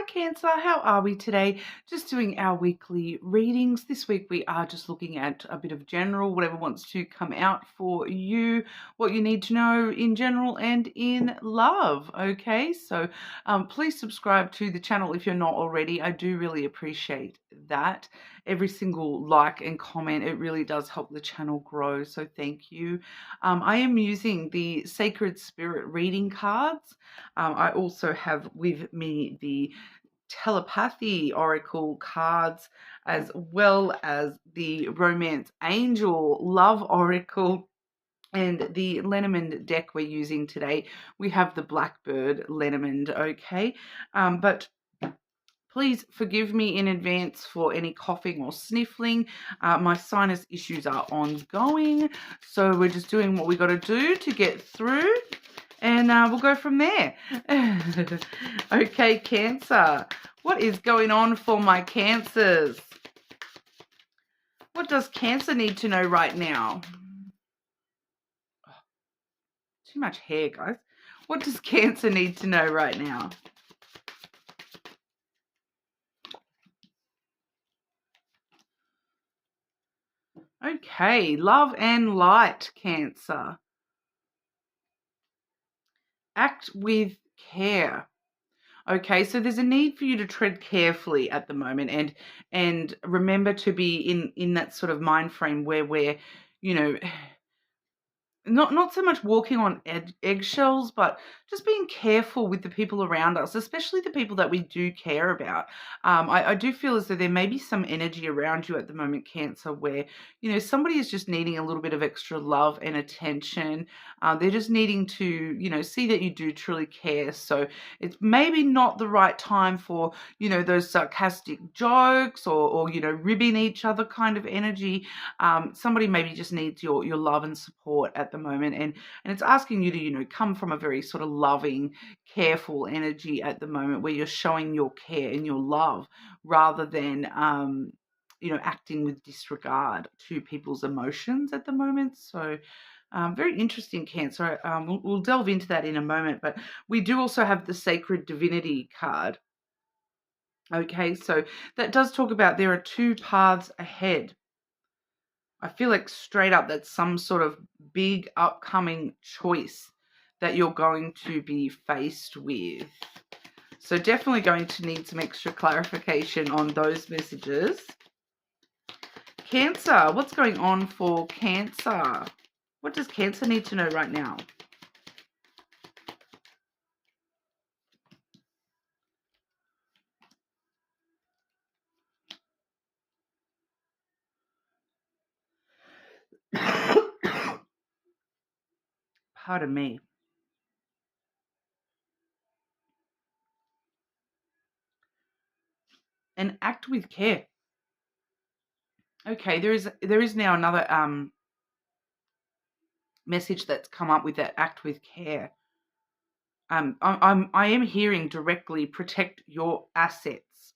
Cancer, how are we today? Just doing our weekly readings. This week we are just looking at a bit of general, whatever wants to come out for you, what you need to know in general and in love. Okay, so please subscribe to the channel if you're not already. I do really appreciate that. Every single like and comment, it really does help the channel grow, so thank you. I am using the Sacred Spirit reading cards. I also have with me the telepathy oracle cards, as well as the romance angel love oracle and the Lenormand deck we're using today. We have the Blackbird Lenormand, okay? But please forgive me in advance for any coughing or sniffling. My sinus issues are ongoing, so we're just doing what we got to do to get through, and we'll go from there. Okay, Cancer. What is going on for my Cancers? What does Cancer need to know right now? Too much hair, guys. What does Cancer need to know right now? Okay, love and light, Cancer. Act with care. Okay, so there's a need for you to tread carefully at the moment, and remember to be in that sort of mind frame where we're, you know, not so much walking on eggshells, but just being careful with the people around us, especially the people that we do care about. I do feel as though there may be some energy around you at the moment, Cancer, where, somebody is just needing a little bit of extra love and attention. They're just needing to, see that you do truly care. So it's maybe not the right time for, those sarcastic jokes or ribbing each other kind of energy. Somebody maybe just needs your love and support at the moment, and it's asking you to come from a very sort of loving, careful energy at the moment, where you're showing your care and your love rather than acting with disregard to people's emotions at the moment. So very interesting, Cancer. We'll delve into that in a moment, but we do also have the Sacred Divinity card. Okay, so that does talk about there are two paths ahead. I feel like straight up that's some sort of big upcoming choice that you're going to be faced with. So definitely going to need some extra clarification on those messages. Cancer, what's going on for Cancer? What does Cancer need to know right now? Pardon me. And act with care. Okay, there is now another message that's come up with that act with care. I am hearing directly protect your assets.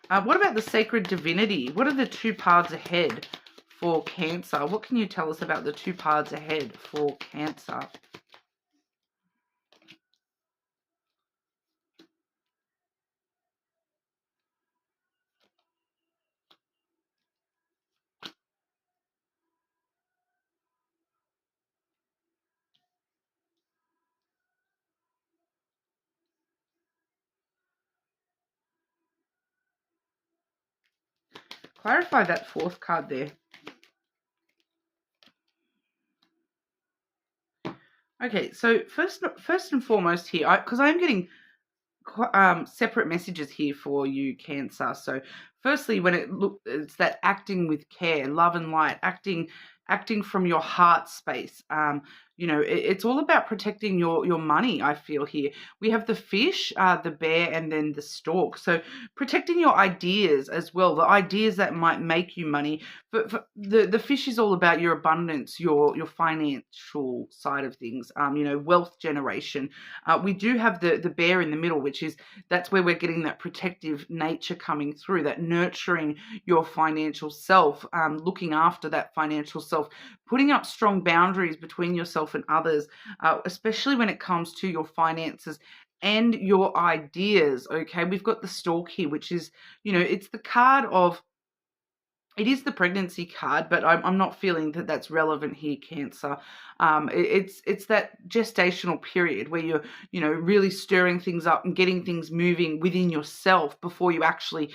What about the Sacred Divinity? What are the two paths ahead for Cancer? What can you tell us about the two paths ahead for Cancer? Clarify that fourth card there. Okay, so first and foremost here, because I'm getting separate messages here for you, Cancer. So firstly, when it's that acting with care, love and light, acting from your heart space. It's all about protecting your money, I feel here. We have the fish, the bear, and then the stork. So protecting your ideas as well, the ideas that might make you money. But the fish is all about your abundance, your financial side of things, wealth generation. We do have the bear in the middle, that's where we're getting that protective nature coming through, that nurturing your financial self, looking after that financial self, putting up strong boundaries between yourself and others, especially when it comes to your finances, and your ideas. Okay, we've got the Stork here, which is, it's the card of, it is the pregnancy card, but I'm not feeling that that's relevant here, Cancer. It's that gestational period where you're, really stirring things up and getting things moving within yourself before you actually,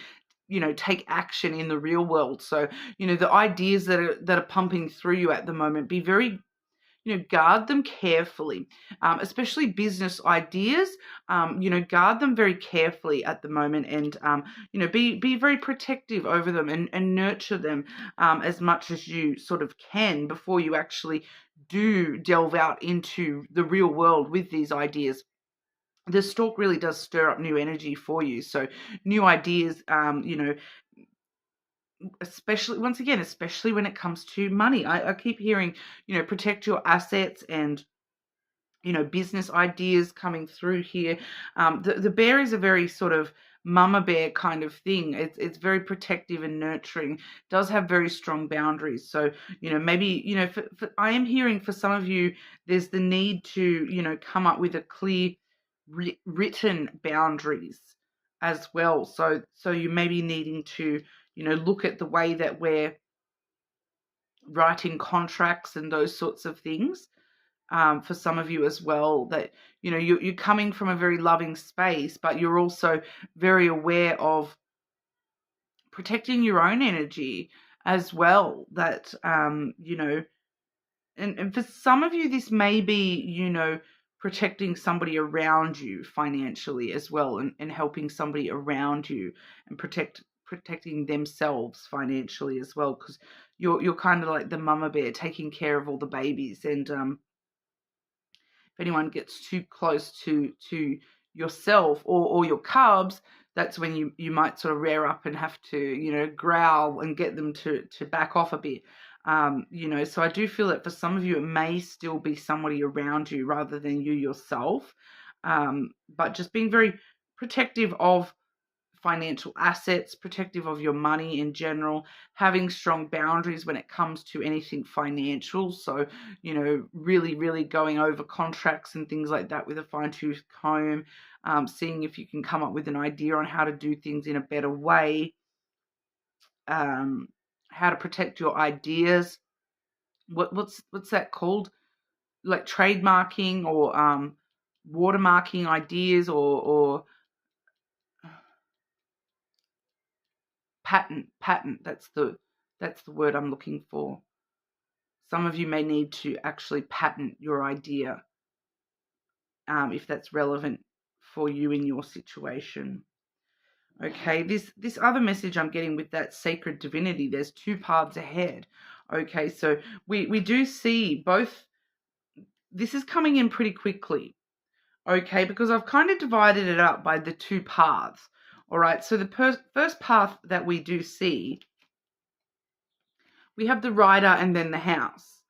take action in the real world. So, the ideas that are pumping through you at the moment, be very, guard them carefully, especially business ideas. Guard them very carefully at the moment, and be very protective over them, and nurture them as much as you sort of can before you actually do delve out into the real world with these ideas. The Stork really does stir up new energy for you. So new ideas, especially, once again, especially when it comes to money. I keep hearing, protect your assets, and business ideas coming through here. The bear is a very sort of mama bear kind of thing. It's very protective and nurturing, does have very strong boundaries. So, maybe, I am hearing for some of you, there's the need to, come up with a clear written boundaries as well. So you may be needing to, look at the way that we're writing contracts and those sorts of things. For some of you as well, that you're coming from a very loving space, but you're also very aware of protecting your own energy as well. That and for some of you, this may be protecting somebody around you financially as well, and helping somebody around you, and protecting themselves financially as well, because you're kind of like the mama bear taking care of all the babies. And if anyone gets too close to yourself or your cubs, that's when you might sort of rear up and have to, growl and get them to back off a bit. So I do feel that for some of you, it may still be somebody around you rather than you yourself. But just being very protective of financial assets, protective of your money in general, having strong boundaries when it comes to anything financial. So, really, really going over contracts and things like that with a fine-tooth comb, seeing if you can come up with an idea on how to do things in a better way, how to protect your ideas. What's that called? Like trademarking or watermarking ideas, or patent. That's the word I'm looking for. Some of you may need to actually patent your idea, if that's relevant for you in your situation. Okay, this other message I'm getting with that sacred divinity, there's two paths ahead. Okay, so we do see both. This is coming in pretty quickly. Okay, because I've kind of divided it up by the two paths. All right, so the first path that we do see, we have the rider and then the house.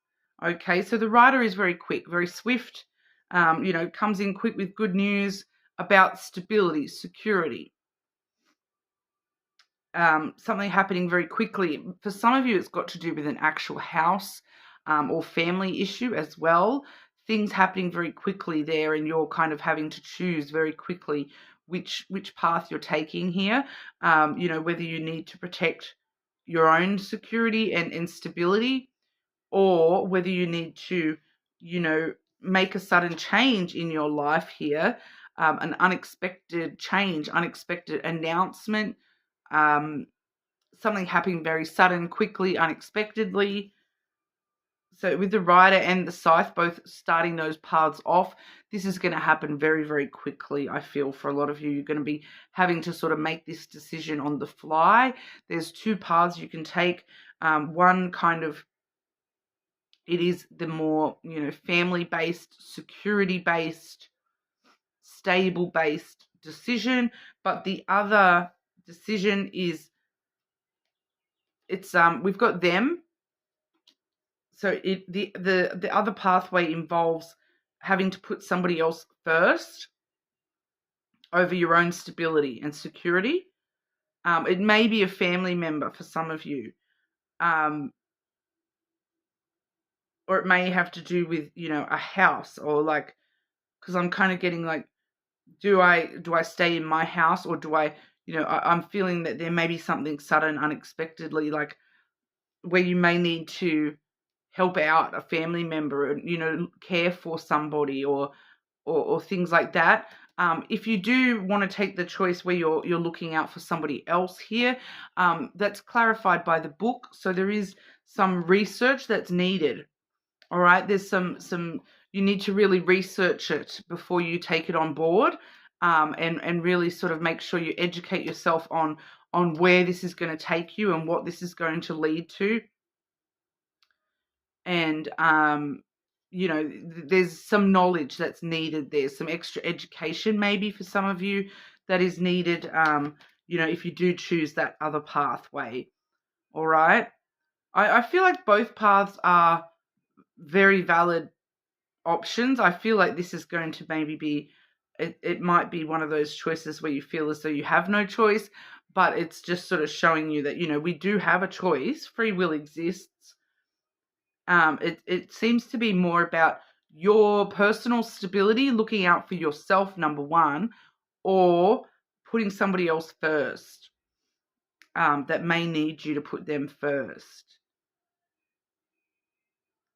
Okay, so the rider is very quick, very swift, comes in quick with good news about stability, security, something happening very quickly. For some of you, it's got to do with an actual house or family issue as well. Things happening very quickly there, and you're kind of having to choose very quickly which path you're taking here. Whether you need to protect your own security and stability, or whether you need to, make a sudden change in your life here, an unexpected change, unexpected announcement, something happening very sudden, quickly, unexpectedly. So with the rider and the scythe both starting those paths off, this is going to happen very, very quickly. I feel for a lot of you, you're going to be having to sort of make this decision on the fly. There's two paths you can take. One kind of, it is the more, family-based, security-based, stable-based decision. But the other decision is, we've got them. So the other pathway involves having to put somebody else first over your own stability and security. It may be a family member for some of you, or it may have to do with, a house, or like, because I'm kind of getting like do I stay in my house, or do I, I'm feeling that there may be something sudden, unexpectedly, like where you may need to help out a family member and, care for somebody, or things like that. If you do want to take the choice where you're looking out for somebody else here, that's clarified by the book. So there is some research that's needed. All right, there's some you need to really research it before you take it on board, and really sort of make sure you educate yourself on where this is going to take you and what this is going to lead to. And there's some knowledge that's needed. There's some extra education maybe for some of you that is needed, if you do choose that other pathway. All right. I feel like both paths are very valid options. I feel like this is going to maybe be, it might be one of those choices where you feel as though you have no choice, but it's just sort of showing you that, we do have a choice. Free will exists. It seems to be more about your personal stability, looking out for yourself, number one, or putting somebody else first, that may need you to put them first.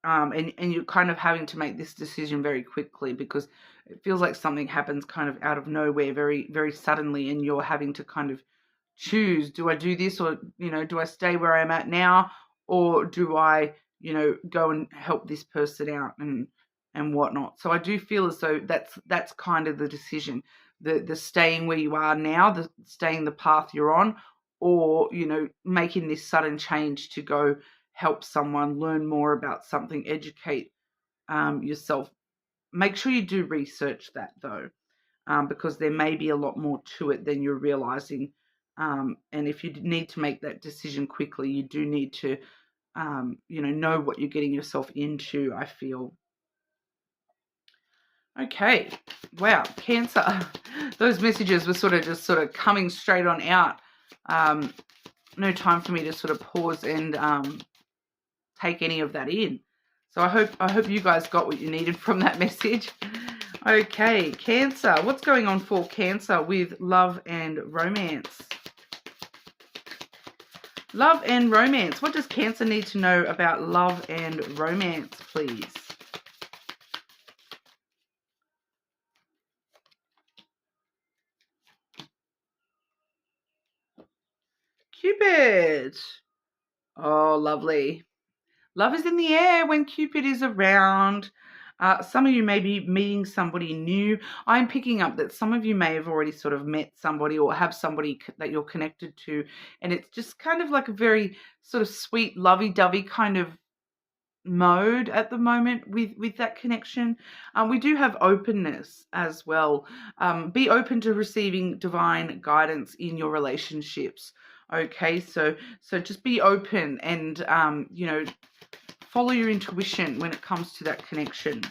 And you're kind of having to make this decision very quickly, because it feels like something happens kind of out of nowhere, very, very suddenly, and you're having to kind of choose, do I do this, or, do I stay where I'm at now, or do I, go and help this person out and whatnot. So I do feel as though that's kind of the decision, the staying where you are now, the staying the path you're on, or, making this sudden change to go help someone, learn more about something, educate yourself. Make sure you do research that though, because there may be a lot more to it than you're realizing. And if you need to make that decision quickly, you do need to, know what you're getting yourself into, I feel. Okay. Wow. Cancer. Those messages were sort of coming straight on out. No time for me to sort of pause and take any of that in. So I hope you guys got what you needed from that message. Okay, Cancer. What's going on for Cancer with love and romance? Love and romance. What does Cancer need to know about love and romance, please? Cupid. Oh, lovely. Love is in the air when Cupid is around. Some of you may be meeting somebody new. I'm picking up that some of you may have already sort of met somebody or have somebody that you're connected to. And it's just kind of like a very sort of sweet, lovey-dovey kind of mode at the moment with that connection. We do have openness as well. Be open to receiving divine guidance in your relationships. Okay, so just be open and, follow your intuition when it comes to that connection.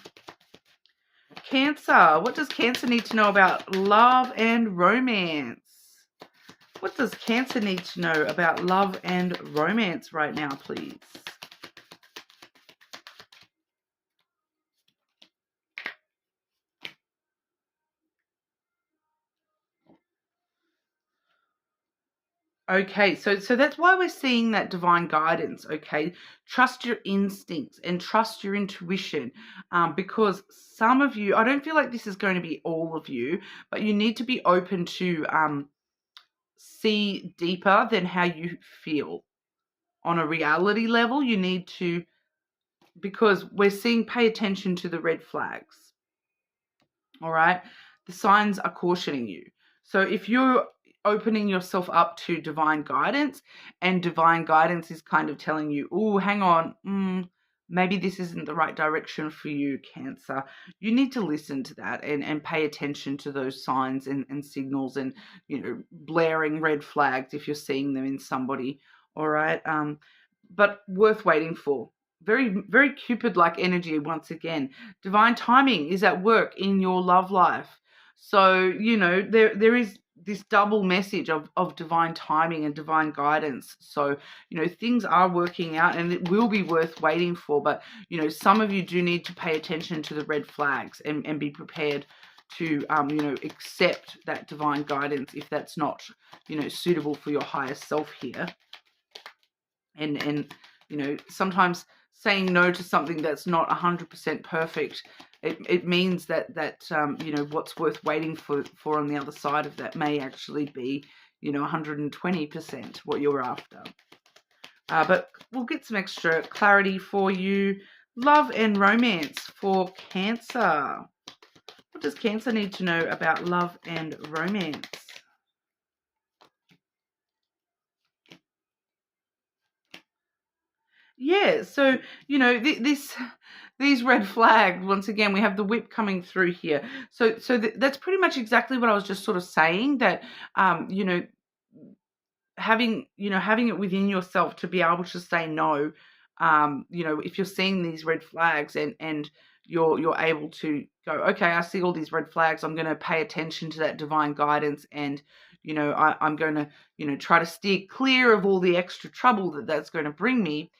Cancer. What does Cancer need to know about love and romance? What does Cancer need to know about love and romance right now, please? Okay, so that's why we're seeing that divine guidance, okay? Trust your instincts and trust your intuition, because some of you, I don't feel like this is going to be all of you, but you need to be open to see deeper than how you feel. On a reality level, you need to, because we're seeing, pay attention to the red flags, all right? The signs are cautioning you. So if you're opening yourself up to divine guidance, and divine guidance is kind of telling you, oh, hang on, maybe this isn't the right direction for you, Cancer. You need to listen to that and pay attention to those signs and signals and, blaring red flags if you're seeing them in somebody, all right? But worth waiting for. Very, very Cupid-like energy once again. Divine timing is at work in your love life. So, there is this double message of divine timing and divine guidance. So, things are working out and it will be worth waiting for. But, some of you do need to pay attention to the red flags and be prepared accept that divine guidance if that's not, suitable for your higher self here. And sometimes saying no to something that's not 100% perfect, it means that what's worth waiting for on the other side of that may actually be 120% what you're after. But we'll get some extra clarity for you. Love and romance for Cancer. What does Cancer need to know about love and romance? Yeah, so, these red flags, once again, we have the whip coming through here. So that's pretty much exactly what I was just sort of saying, that, having it within yourself to be able to say no, if you're seeing these red flags and you're able to go, okay, I see all these red flags, I'm going to pay attention to that divine guidance, and I'm going to try to steer clear of all the extra trouble that's going to bring me.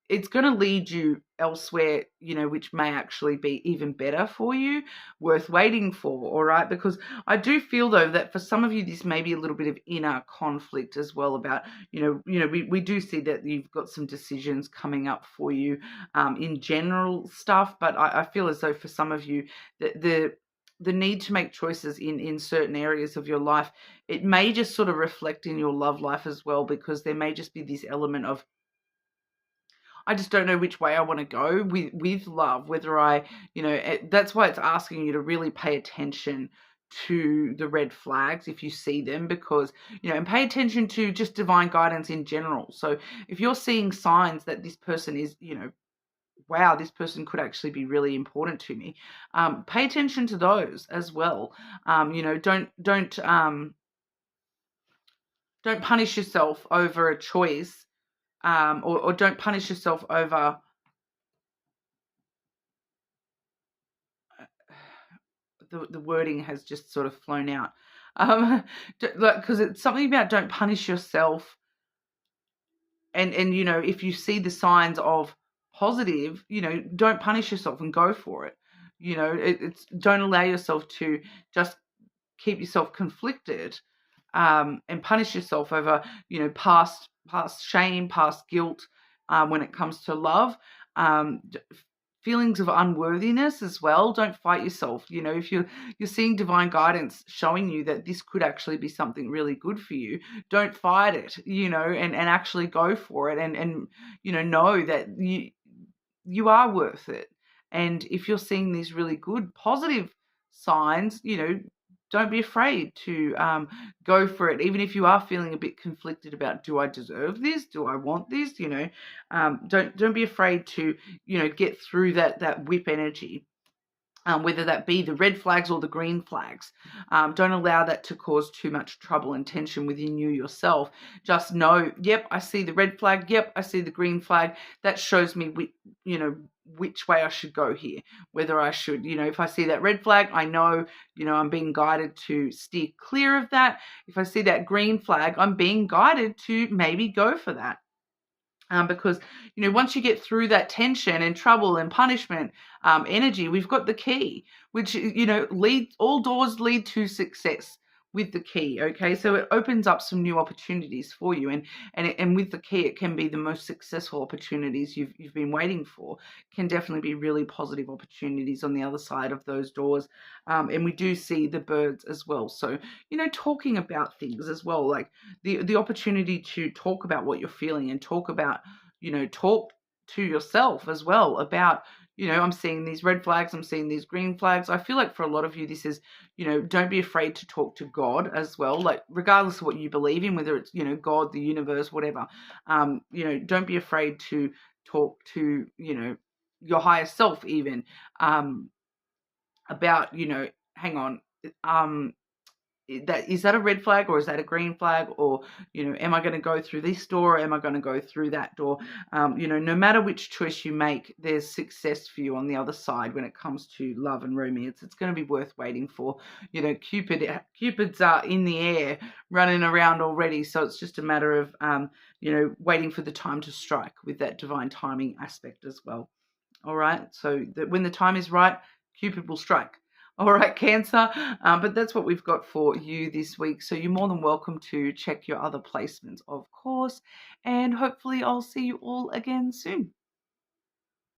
It's going to lead you elsewhere, which may actually be even better for you, worth waiting for, all right? Because I do feel, though, that for some of you, this may be a little bit of inner conflict as well about, we do see that you've got some decisions coming up for you in general stuff, but I feel as though for some of you, the need to make choices in certain areas of your life, it may just sort of reflect in your love life as well, because there may just be this element of, I just don't know which way I want to go with love, whether that's why it's asking you to really pay attention to the red flags if you see them, because, and pay attention to just divine guidance in general. So if you're seeing signs that this person is, wow, this person could actually be really important to me, pay attention to those as well. Don't punish yourself over a choice, or don't punish yourself over, the wording has just sort of flown out, because it's something about don't punish yourself, and if you see the signs of positive, don't punish yourself and go for it. It's don't allow yourself to just keep yourself conflicted, and punish yourself over past shame, past guilt, when it comes to love. Feelings of unworthiness as well. Don't fight yourself. If you're seeing divine guidance showing you that this could actually be something really good for you, don't fight it, and actually go for it, and know that you are worth it. And if you're seeing these really good positive signs, don't be afraid to go for it, even if you are feeling a bit conflicted about, do I deserve this? Do I want this? Don't be afraid to get through that whip energy. Whether that be the red flags or the green flags. Don't allow that to cause too much trouble and tension within you yourself. Just know, yep, I see the red flag. Yep, I see the green flag. That shows me, which way I should go here. Whether I should, if I see that red flag, I know, I'm being guided to steer clear of that. If I see that green flag, I'm being guided to maybe go for that. Because, once you get through that tension and trouble and punishment energy, we've got the key, which, all doors lead to success with the key. Okay. So it opens up some new opportunities for you. And with the key, it can be the most successful opportunities you've been waiting for. It can definitely be really positive opportunities on the other side of those doors. And we do see the birds as well. So, talking about things as well, like the opportunity to talk about what you're feeling and talk about, talk to yourself as well about, I'm seeing these red flags, I'm seeing these green flags. I feel like for a lot of you, this is, don't be afraid to talk to God as well. Like, regardless of what you believe in, whether it's, God, the universe, whatever, don't be afraid to talk to, your higher self even, about, hang on, is that a red flag or is that a green flag, or am I going to go through this door, or am I going to go through that door? No matter which choice you make, there's success for you on the other side when it comes to love and romance. It's going to be worth waiting for. Cupid's in the air running around already, so it's just a matter of waiting for the time to strike with that divine timing aspect as well. All right, so that when the time is right, Cupid will strike. All right, Cancer. But that's what we've got for you this week. So you're more than welcome to check your other placements, of course. And hopefully I'll see you all again soon.